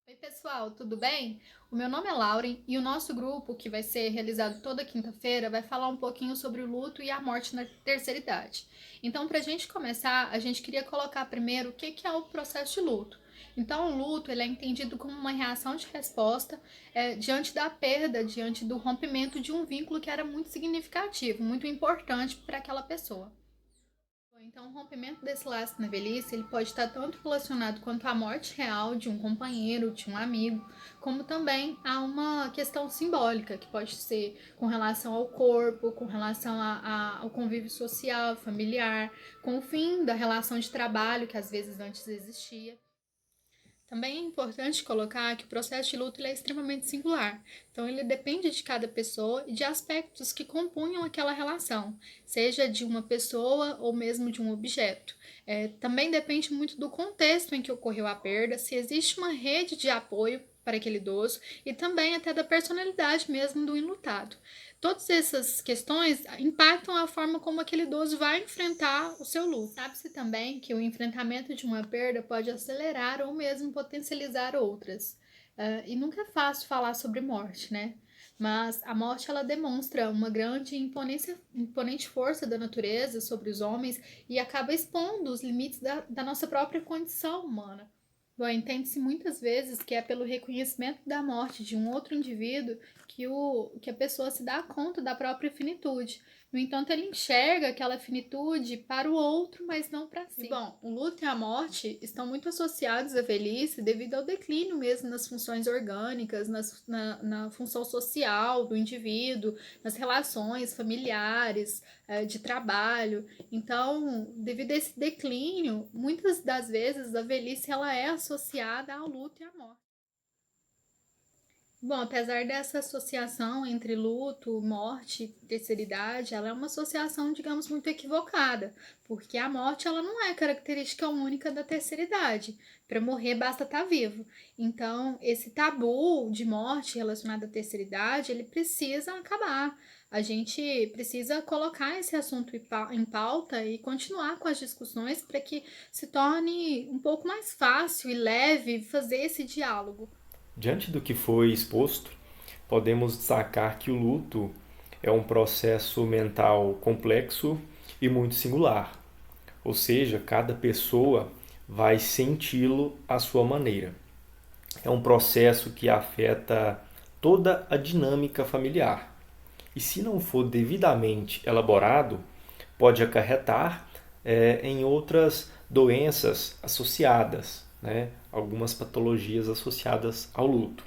Oi pessoal, tudo bem? O meu nome é Lauren e o nosso grupo, que vai ser realizado toda quinta-feira, vai falar um pouquinho sobre o luto e a morte na terceira idade. Então, para a gente começar, a gente queria colocar primeiro o que é o processo de luto. Então, o luto ele é entendido como uma reação de resposta diante da perda, diante do rompimento de um vínculo que era muito significativo, muito importante para aquela pessoa. Então, o rompimento desse laço na velhice, ele pode estar tanto relacionado quanto à morte real de um companheiro, de um amigo, como também a uma questão simbólica, que pode ser com relação ao corpo, com relação ao convívio social, familiar, com o fim da relação de trabalho que às vezes antes existia. Também é importante colocar que o processo de luto é extremamente singular, então ele depende de cada pessoa e de aspectos que compunham aquela relação, seja de uma pessoa ou mesmo de um objeto. Também depende muito do contexto em que ocorreu a perda, se existe uma rede de apoio para aquele idoso e também até da personalidade mesmo do enlutado. Todas essas questões impactam a forma como aquele idoso vai enfrentar o seu luto. Sabe-se também que o enfrentamento de uma perda pode acelerar ou mesmo potencializar outras. E nunca é fácil falar sobre morte, né? Mas a morte ela demonstra uma grande imponente força da natureza sobre os homens e acaba expondo os limites da nossa própria condição humana. Bom, entende-se muitas vezes que é pelo reconhecimento da morte de um outro indivíduo que a pessoa se dá conta da própria finitude. No entanto, ele enxerga aquela finitude para o outro, mas não para si. E, bom, o luto e a morte estão muito associados à velhice devido ao declínio mesmo nas funções orgânicas, na função social do indivíduo, nas relações familiares, de trabalho. Então, devido a esse declínio, muitas das vezes a velhice ela é associada ao luto e à morte. Bom, apesar dessa associação entre luto, morte e terceira idade, ela é uma associação, digamos, muito equivocada, porque a morte ela não é característica única da terceira idade. Para morrer basta estar vivo. Então, esse tabu de morte relacionado à terceira idade, ele precisa acabar. A gente precisa colocar esse assunto em pauta e continuar com as discussões para que se torne um pouco mais fácil e leve fazer esse diálogo. Diante do que foi exposto, podemos destacar que o luto é um processo mental complexo e muito singular, ou seja, cada pessoa vai senti-lo à sua maneira. É um processo que afeta toda a dinâmica familiar e, se não for devidamente elaborado, pode acarretar em outras doenças associadas, né? Algumas patologias associadas ao luto.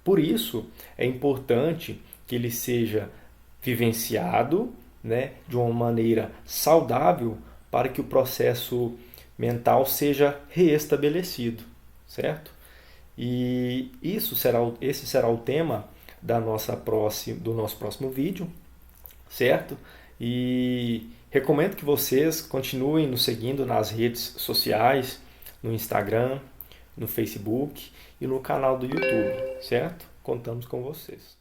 Por isso, é importante que ele seja vivenciado, né, de uma maneira saudável para que o processo mental seja reestabelecido, certo? E esse será o tema do nosso próximo vídeo, certo? E recomendo que vocês continuem nos seguindo nas redes sociais, no Instagram, no Facebook e no canal do YouTube, certo? Contamos com vocês.